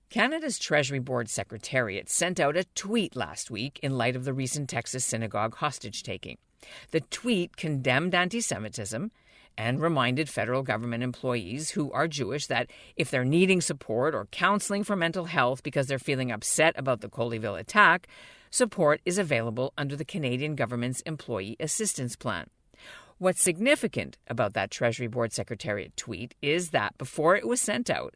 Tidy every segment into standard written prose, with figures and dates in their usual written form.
Canada's Treasury Board Secretariat sent out a tweet last week in light of the recent Texas synagogue hostage-taking. The tweet condemned antisemitism and reminded federal government employees who are Jewish that if they're needing support or counseling for mental health because they're feeling upset about the Colleyville attack, support is available under the Canadian government's Employee Assistance Plan. What's significant about that Treasury Board Secretariat tweet is that before it was sent out,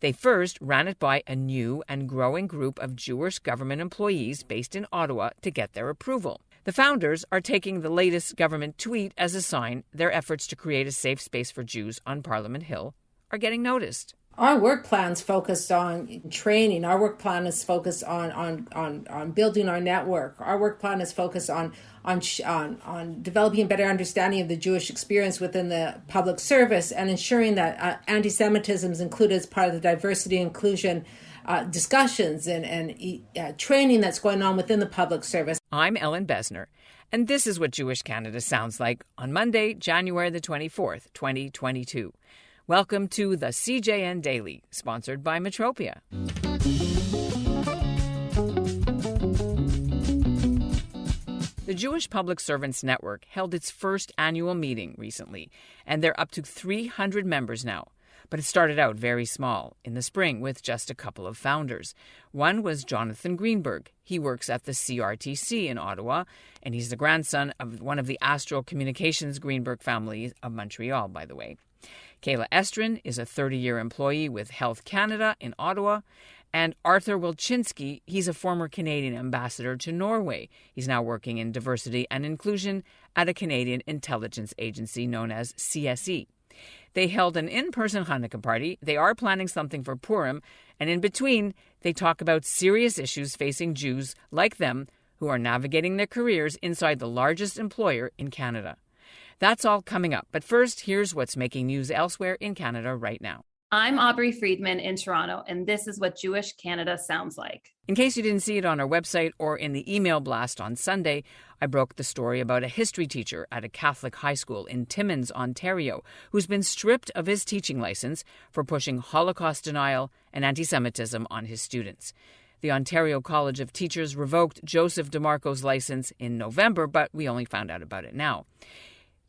they first ran it by a new and growing group of Jewish government employees based in Ottawa to get their approval. The founders are taking the latest government tweet as a sign their efforts to create a safe space for Jews on Parliament Hill are getting noticed. Our work plan's focused on training. Our work plan is focused on building our network. Our work plan is focused on developing a better understanding of the Jewish experience within the public service and ensuring that anti-Semitism is included as part of the diversity and inclusion discussions and training that's going on within the public service. I'm Ellen Besner, and this is what Jewish Canada sounds like on Monday, January the 24th, 2022. Welcome to the CJN Daily, sponsored by Metropia. The Jewish Public Servants Network held its first annual meeting recently, and they're up to 300 members now. But it started out very small in the spring with just a couple of founders. One was Jonathon Greenberg. He works at the CRTC in Ottawa, and he's the grandson of one of the Astral Communications Greenberg family of Montreal, by the way. Kayla Estrin is a 30-year employee with Health Canada in Ottawa. And Artur Wilczynski, he's a former Canadian ambassador to Norway. He's now working in diversity and inclusion at a Canadian intelligence agency known as CSE. They held an in-person Hanukkah party. They are planning something for Purim. And in between, they talk about serious issues facing Jews like them who are navigating their careers inside the largest employer in Canada. That's all coming up. But first, here's what's making news elsewhere in Canada right now. I'm Aubrey Friedman in Toronto, and this is what Jewish Canada sounds like. In case you didn't see it on our website or in the email blast on Sunday, I broke the story about a history teacher at a Catholic high school in Timmins, Ontario, who's been stripped of his teaching license for pushing Holocaust denial and anti-Semitism on his students. The Ontario College of Teachers revoked Joseph DeMarco's license in November, but we only found out about it now.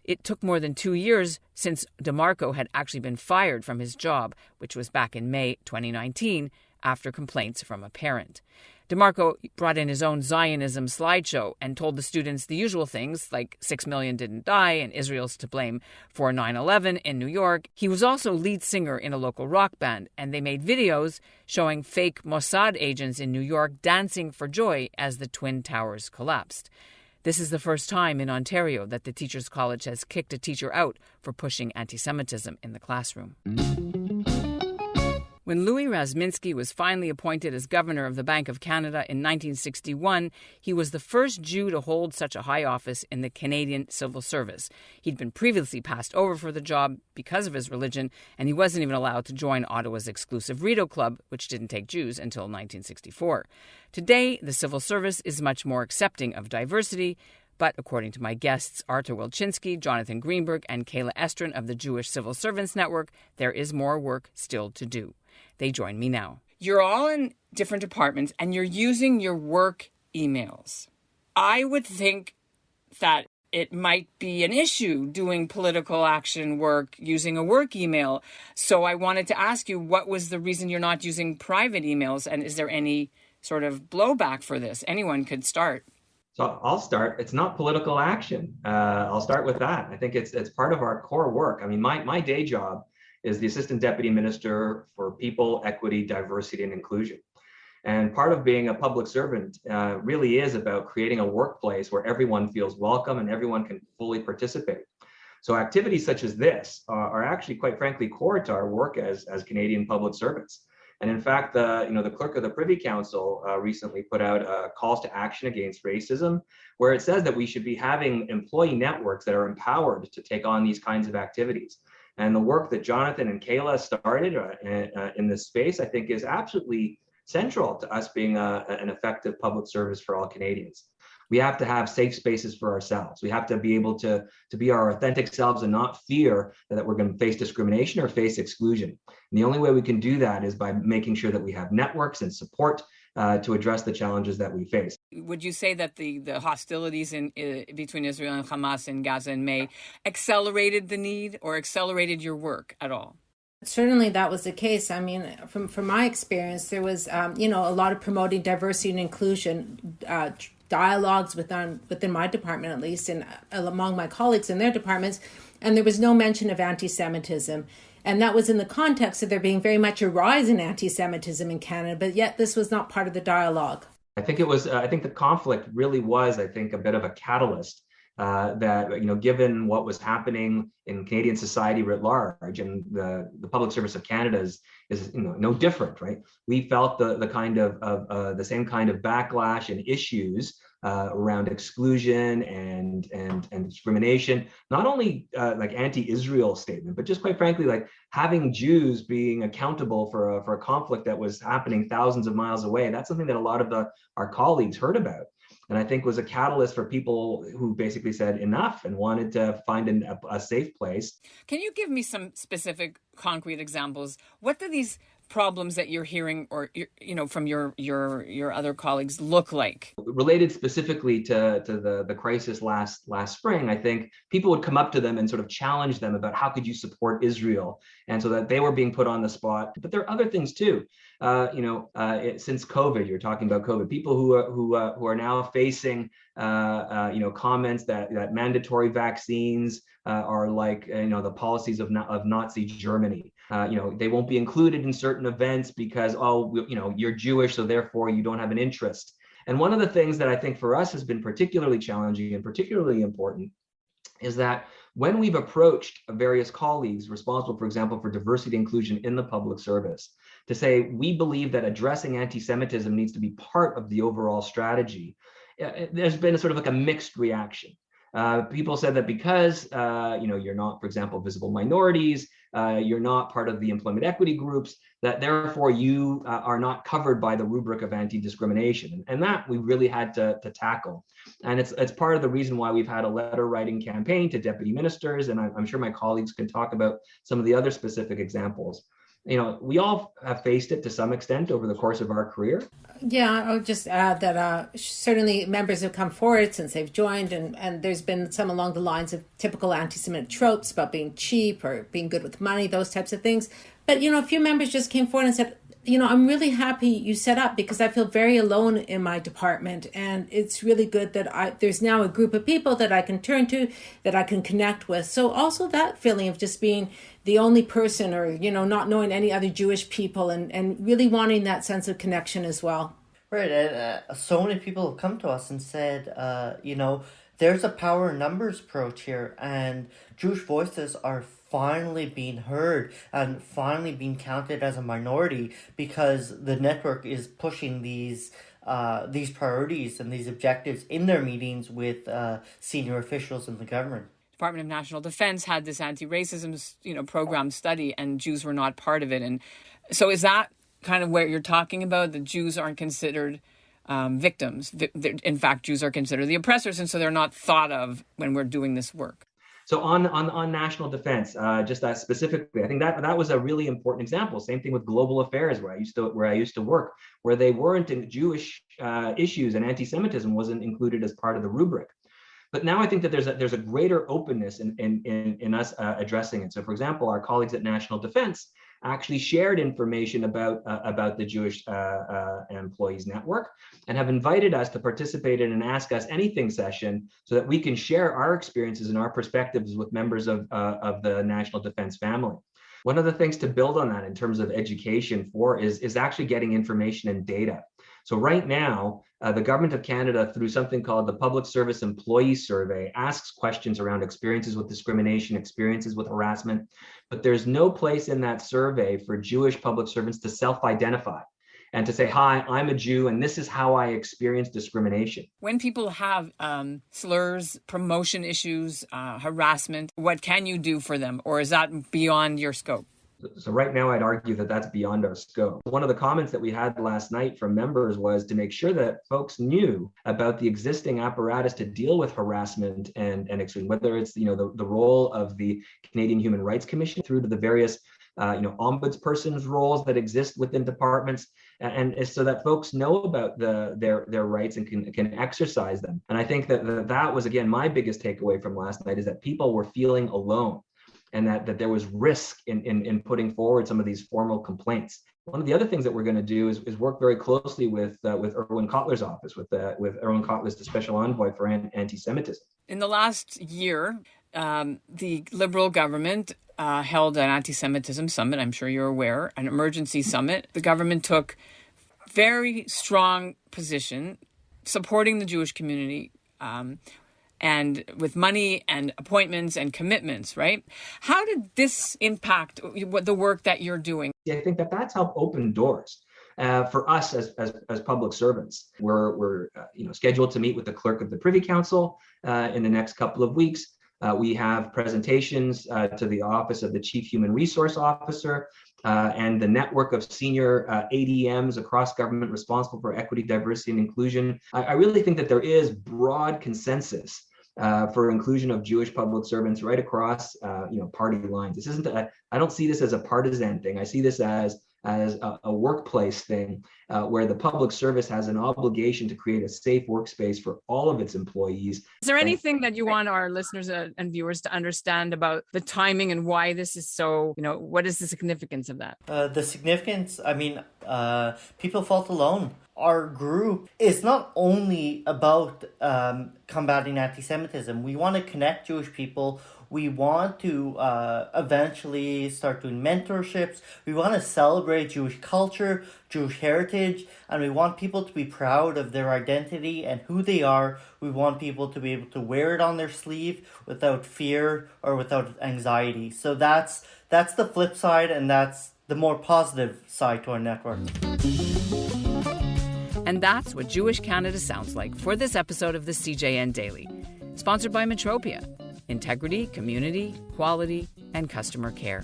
It took more than 2 years since DeMarco had actually been fired from his job, which was back in May 2019, after complaints from a parent. DeMarco brought in his own Zionism slideshow and told the students the usual things, like 6 million didn't die and Israel's to blame for 9/11 in New York. He was also lead singer in a local rock band, and they made videos showing fake Mossad agents in New York dancing for joy as the Twin Towers collapsed. This is the first time in Ontario that the Teachers College has kicked a teacher out for pushing anti-Semitism in the classroom. When Louis Rasminsky was finally appointed as governor of the Bank of Canada in 1961, he was the first Jew to hold such a high office in the Canadian civil service. He'd been previously passed over for the job because of his religion, and he wasn't even allowed to join Ottawa's exclusive Rideau Club, which didn't take Jews until 1964. Today, the civil service is much more accepting of diversity, but according to my guests, Artur Wilczynski, Jonathon Greenberg, and Kayla Estrin of the Jewish Civil Servants Network, there is more work still to do. They join me now. You're all in different departments, and you're using your work emails. I would think that it might be an issue doing political action work using a work email. So I wanted to ask you, what was the reason you're not using private emails, and is there any sort of blowback for this? Anyone could start. So I'll start. It's not political action. I'll start with that. I think it's part of our core work. I mean, my day job is the Assistant Deputy Minister for People, Equity, Diversity, and Inclusion. And part of being a public servant really is about creating a workplace where everyone feels welcome and everyone can fully participate. So activities such as this are actually, quite frankly, core to our work as Canadian public servants. And in fact, the clerk of the Privy Council recently put out calls to action against racism, where it says that we should be having employee networks that are empowered to take on these kinds of activities. And the work that Jonathon and Kayla started in this space, I think, is absolutely central to us being an effective public service for all Canadians. We have to have safe spaces for ourselves. We have to be able to be our authentic selves and not fear that we're going to face discrimination or face exclusion. And the only way we can do that is by making sure that we have networks and support to address the challenges that we face. Would you say that the hostilities between Israel and Hamas in Gaza in May accelerated the need or accelerated your work at all? Certainly that was the case. I mean, from my experience, there was, a lot of promoting diversity and inclusion, dialogues within my department, at least, and among my colleagues in their departments, and there was no mention of anti-Semitism. And that was in the context of there being very much a rise in anti-Semitism in Canada, but yet this was not part of the dialogue. I think it was, I think the conflict really was, a bit of a catalyst that, given what was happening in Canadian society writ large, and the public service of Canada is no different, right? We felt the same kind of backlash and issues around exclusion and discrimination, not only like anti-Israel statement, but just quite frankly, like having Jews being accountable for a conflict that was happening thousands of miles away. That's something that a lot of our colleagues heard about, and I think was a catalyst for people who basically said enough and wanted to find a safe place. Can you give me some specific, concrete examples? What do these problems that you're hearing, or from your other colleagues, look like? Related specifically to the crisis last spring, I think people would come up to them and sort of challenge them about how could you support Israel, and so that they were being put on the spot. But there are other things too. Since COVID, you're talking about COVID. People who are now facing comments that mandatory vaccines are like the policies of Nazi Germany. They won't be included in certain events because you're Jewish, so therefore you don't have an interest. And one of the things that I think for us has been particularly challenging and particularly important is that when we've approached various colleagues responsible, for example, for diversity and inclusion in the public service, to say we believe that addressing anti-Semitism needs to be part of the overall strategy, there's been a sort of like a mixed reaction. People said that because you're not, for example, visible minorities, you're not part of the employment equity groups, that therefore you are not covered by the rubric of anti-discrimination, and that we really had to tackle. And it's part of the reason why we've had a letter writing campaign to deputy ministers, and I'm sure my colleagues can talk about some of the other specific examples. We all have faced it to some extent over the course of our career. Yeah, I would just add that certainly members have come forward since they've joined, and there's been some along the lines of typical anti-Semitic tropes about being cheap or being good with money, those types of things. But, a few members just came forward and said, I'm really happy you set up because I feel very alone in my department. And it's really good that there's now a group of people that I can turn to, that I can connect with. So also that feeling of just being the only person or, not knowing any other Jewish people and really wanting that sense of connection as well. Right. And so many people have come to us and said, there's a power in numbers approach here, and Jewish voices are finally being heard and finally being counted as a minority because the network is pushing these priorities and these objectives in their meetings with senior officials in the government. Department of National Defense had this anti-racism, program study, and Jews were not part of it. And so is that kind of what you're talking about? The Jews aren't considered victims. In fact, Jews are considered the oppressors, and so they're not thought of when we're doing this work. So on national defense, just that specifically, I think that was a really important example. Same thing with global affairs, where I used to work, where they weren't in Jewish issues, and anti-Semitism wasn't included as part of the rubric. But now I think that there's a greater openness in us addressing it. So, for example, our colleagues at National Defense actually shared information about the Jewish Employees Network and have invited us to participate in an Ask Us Anything session so that we can share our experiences and our perspectives with members of the National Defense family. One of the things to build on that in terms of education is actually getting information and data. So right now, the Government of Canada, through something called the Public Service Employee Survey, asks questions around experiences with discrimination, experiences with harassment, but there's no place in that survey for Jewish public servants to self-identify and to say, hi, I'm a Jew, and this is how I experience discrimination. When people have slurs, promotion issues, harassment, what can you do for them? Or is that beyond your scope? So right now, I'd argue that that's beyond our scope. One of the comments that we had last night from members was to make sure that folks knew about the existing apparatus to deal with harassment and exclusion, whether it's the role of the Canadian Human Rights Commission through to the various ombudsperson's roles that exist within departments, and so that folks know about their rights and can exercise them. And I think that was, again, my biggest takeaway from last night, is that people were feeling alone, and that there was risk in putting forward some of these formal complaints. One of the other things that we're going to do is work very closely with Irwin Cotler's office, with Irwin Cotler's the Special Envoy for Antisemitism. In the last year, the Liberal government held an anti-Semitism summit. I'm sure you're aware, an emergency summit. The government took very strong position supporting the Jewish community, and with money and appointments and commitments, right? How did this impact the work that you're doing? I think that's helped open doors for us as public servants. We're scheduled to meet with the clerk of the Privy Council in the next couple of weeks. We have presentations to the Office of the Chief Human Resource Officer and the network of senior ADMs across government responsible for equity, diversity, and inclusion. I really think that there is broad consensus for inclusion of Jewish public servants right across party lines. This isn't I don't see this as a partisan thing. I see this as a workplace thing where the public service has an obligation to create a safe workspace for all of its employees. Is there anything that you want our listeners and viewers to understand about the timing and why this is so, what is the significance of that? The significance, people felt alone. Our group is not only about combating anti-Semitism. We want to connect Jewish people. We want to eventually start doing mentorships. We want to celebrate Jewish culture, Jewish heritage, and we want people to be proud of their identity and who they are. We want people to be able to wear it on their sleeve without fear or without anxiety. So that's the flip side, and that's the more positive side to our network. And that's what Jewish Canada sounds like for this episode of the CJN Daily, sponsored by Metropia. Integrity, community, quality, and customer care.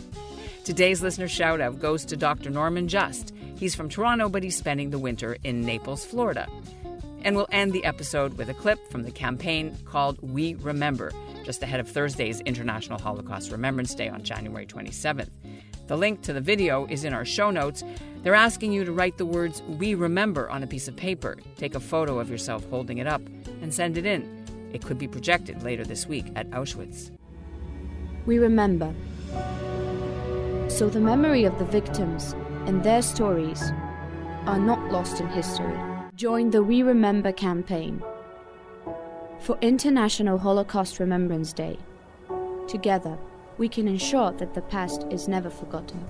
Today's listener shout-out goes to Dr. Norman Just. He's from Toronto, but he's spending the winter in Naples, Florida. And we'll end the episode with a clip from the campaign called We Remember, just ahead of Thursday's International Holocaust Remembrance Day on January 27th. The link to the video is in our show notes. They're asking you to write the words "We Remember" on a piece of paper, take a photo of yourself holding it up, and send it in. It could be projected later this week at Auschwitz. We remember. So the memory of the victims and their stories are not lost in history. Join the We Remember campaign for International Holocaust Remembrance Day. Together, we can ensure that the past is never forgotten.